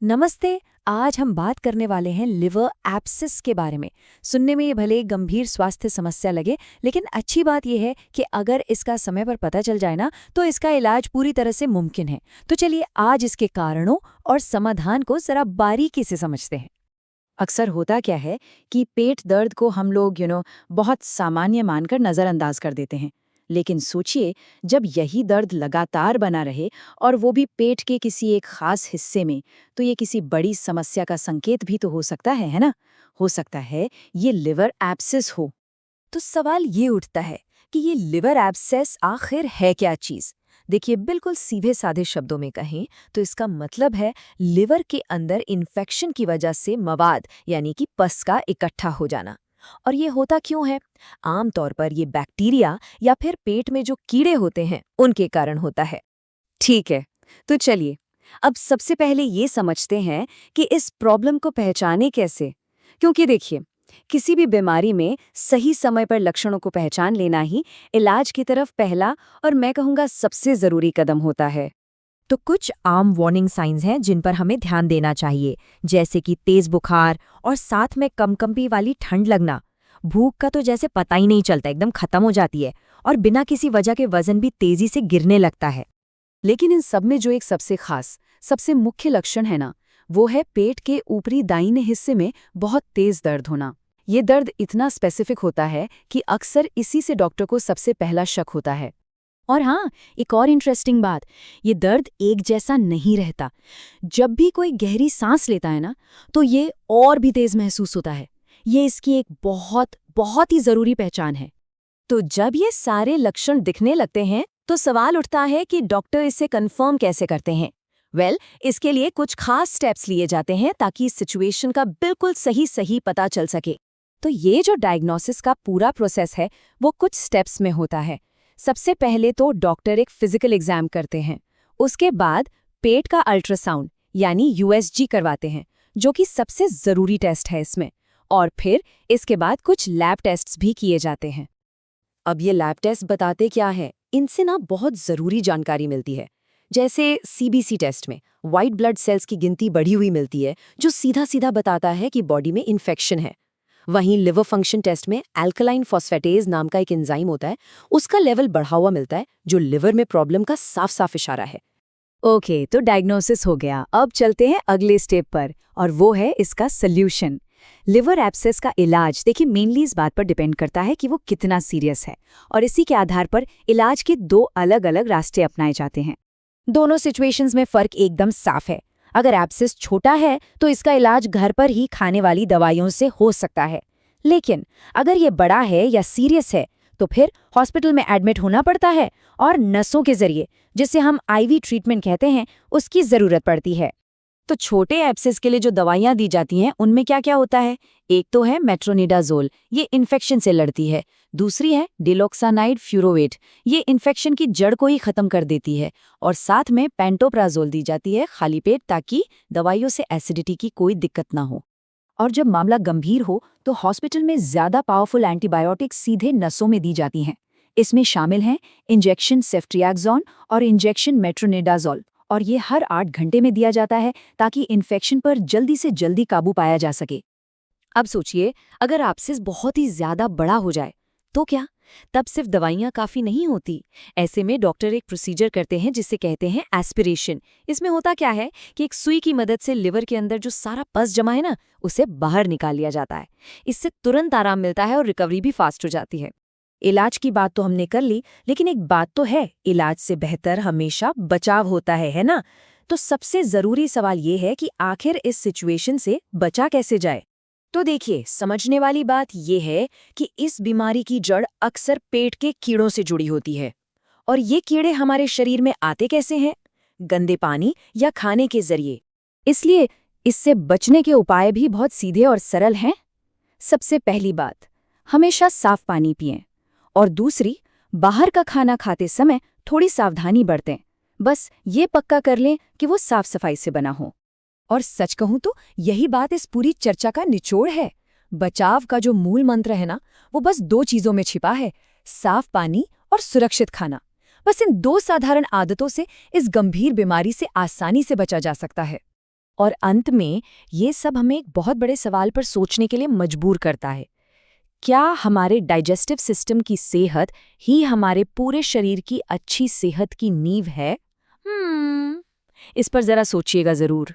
नमस्ते। आज हम बात करने वाले हैं लिवर एब्सिस के बारे में। सुनने में ये भले एक गंभीर स्वास्थ्य समस्या लगे, लेकिन अच्छी बात यह है कि अगर इसका समय पर पता चल जाए ना, तो इसका इलाज पूरी तरह से मुमकिन है। तो चलिए आज इसके कारणों और समाधान को जरा बारीकी से समझते हैं। अक्सर होता क्या है कि पेट दर्द को हम लोग बहुत सामान्य मानकर नज़रअंदाज कर देते हैं। लेकिन सोचिए, जब यही दर्द लगातार बना रहे और वो भी पेट के किसी एक खास हिस्से में, तो ये किसी बड़ी समस्या का संकेत भी तो हो सकता है ना? हो सकता है ये लिवर एब्सिस हो। तो सवाल ये उठता है कि ये लिवर एब्सेस आखिर है क्या चीज़। देखिए, बिल्कुल सीधे साधे शब्दों में कहें तो इसका मतलब है लिवर के अंदर इन्फेक्शन की वजह से मवाद यानी कि पस का इकट्ठा हो जाना। और ये होता क्यों है? आमतौर पर ये बैक्टीरिया या फिर पेट में जो कीड़े होते हैं उनके कारण होता है। ठीक है, तो चलिए अब सबसे पहले ये समझते हैं कि इस प्रॉब्लम को पहचाने कैसे। क्योंकि देखिए, किसी भी बीमारी में सही समय पर लक्षणों को पहचान लेना ही इलाज की तरफ पहला और मैं कहूँगा सबसे ज़रूरी कदम होता है। तो कुछ आम वार्निंग साइंस हैं जिन पर हमें ध्यान देना चाहिए, जैसे कि तेज बुखार और साथ में कंपकंपी वाली ठंड लगना। भूख का तो जैसे पता ही नहीं चलता, एकदम खत्म हो जाती है। और बिना किसी वजह के वजन भी तेजी से गिरने लगता है। लेकिन इन सब में जो एक सबसे खास, सबसे मुख्य लक्षण है ना, वो है पेट के ऊपरी दाहिने हिस्से में बहुत तेज दर्द होना। ये दर्द इतना स्पेसिफिक होता है कि अक्सर इसी से डॉक्टर को सबसे पहला शक होता है। और हाँ, एक और इंटरेस्टिंग बात, ये दर्द एक जैसा नहीं रहता। जब भी कोई गहरी सांस लेता है ना, तो ये और भी तेज महसूस होता है। ये इसकी एक बहुत बहुत ही जरूरी पहचान है। तो जब ये सारे लक्षण दिखने लगते हैं, तो सवाल उठता है कि डॉक्टर इसे कंफर्म कैसे करते हैं। इसके लिए कुछ खास स्टेप्स लिए जाते हैं ताकि इस सिचुएशन का बिल्कुल सही सही पता चल सके। तो ये जो डायग्नोसिस का पूरा प्रोसेस है, वो कुछ स्टेप्स में होता है। सबसे पहले तो डॉक्टर एक फिजिकल एग्जाम करते हैं। उसके बाद पेट का अल्ट्रासाउंड यानी यूएसजी करवाते हैं, जो कि सबसे ज़रूरी टेस्ट है इसमें। और फिर इसके बाद कुछ लैब टेस्ट्स भी किए जाते हैं। अब ये लैब टेस्ट बताते क्या है? इनसे ना बहुत ज़रूरी जानकारी मिलती है। जैसे सीबीसी टेस्ट में वाइट ब्लड सेल्स की गिनती बढ़ी हुई मिलती है, जो सीधा सीधा बताता है कि बॉडी में इन्फेक्शन है। वहीं लिवर फंक्शन टेस्ट में अल्कलाइन फॉस्फेटेज नाम का एक एंजाइम होता है, उसका लेवल बढ़ा हुआ मिलता है, जो लिवर में प्रॉब्लम का साफ साफ इशारा है। ओके, तो डायग्नोसिस हो गया। अब चलते हैं अगले स्टेप पर, और वो है इसका सल्यूशन। लिवर एब्सेस का इलाज देखिए मेनली इस बात पर डिपेंड करता है कि वो कितना सीरियस है, और इसी के आधार पर इलाज के दो अलग अलग रास्ते अपनाए जाते हैं। दोनों सिचुएशंस में फर्क एकदम साफ है। अगर एब्सेस छोटा है तो इसका इलाज घर पर ही खाने वाली दवाइयों से हो सकता है। लेकिन अगर ये बड़ा है या सीरियस है, तो फिर हॉस्पिटल में एडमिट होना पड़ता है, और नसों के जरिए, जिसे हम आईवी ट्रीटमेंट कहते हैं, उसकी ज़रूरत पड़ती है। तो छोटे एब्सेस के लिए जो दवाइयाँ दी जाती हैं उनमें क्या क्या होता है? एक तो है मेट्रोनिडाजोल, ये इन्फेक्शन से लड़ती है। दूसरी है डिलॉक्सानाइड फ्यूरोवेट, ये इन्फेक्शन की जड़ को ही खत्म कर देती है। और साथ में पेंटोप्राजोल दी जाती है खाली पेट, ताकि दवाइयों से एसिडिटी की कोई दिक्कत ना हो। और जब मामला गंभीर हो तो हॉस्पिटल में ज्यादा पावरफुल एंटीबायोटिक्स सीधे नसों में दी जाती हैं। इसमें शामिल हैं इंजेक्शन सेफ्ट्रियाक्सोन और इंजेक्शन मेट्रोनिडाजोल, और ये हर 8 घंटे में दिया जाता है ताकि इन्फेक्शन पर जल्दी से जल्दी काबू पाया जा सके। अब सोचिए, अगर एब्सेस बहुत ही ज्यादा बड़ा हो जाए तो क्या? तब सिर्फ दवाइयाँ काफ़ी नहीं होती। ऐसे में डॉक्टर एक प्रोसीजर करते हैं जिसे कहते हैं एस्पिरेशन। इसमें होता क्या है कि एक सुई की मदद से लिवर के अंदर जो सारा पस जमा है ना, उसे बाहर निकाल लिया जाता है। इससे तुरंत आराम मिलता है और रिकवरी भी फास्ट हो जाती है। इलाज की बात तो हमने कर ली, लेकिन एक बात तो है, इलाज से बेहतर हमेशा बचाव होता है ना? तो सबसे ज़रूरी सवाल ये है कि आखिर इस सिचुएशन से बचा कैसे जाए। तो देखिए, समझने वाली बात यह है कि इस बीमारी की जड़ अक्सर पेट के कीड़ों से जुड़ी होती है। और ये कीड़े हमारे शरीर में आते कैसे हैं? गंदे पानी या खाने के जरिए। इसलिए इससे बचने के उपाय भी बहुत सीधे और सरल हैं। सबसे पहली बात, हमेशा साफ पानी पिएं। और दूसरी, बाहर का खाना खाते समय थोड़ी सावधानी बरतें। बस ये पक्का कर लें कि वो साफ सफाई से बना हो। और सच कहूं तो यही बात इस पूरी चर्चा का निचोड़ है। बचाव का जो मूल मंत्र है ना, वो बस 2 चीजों में छिपा है, साफ पानी और सुरक्षित खाना। बस इन 2 साधारण आदतों से इस गंभीर बीमारी से आसानी से बचा जा सकता है। और अंत में ये सब हमें एक बहुत बड़े सवाल पर सोचने के लिए मजबूर करता है। क्या हमारे डाइजेस्टिव सिस्टम की सेहत ही हमारे पूरे शरीर की अच्छी सेहत की नींव है? इस पर जरा सोचिएगा जरूर।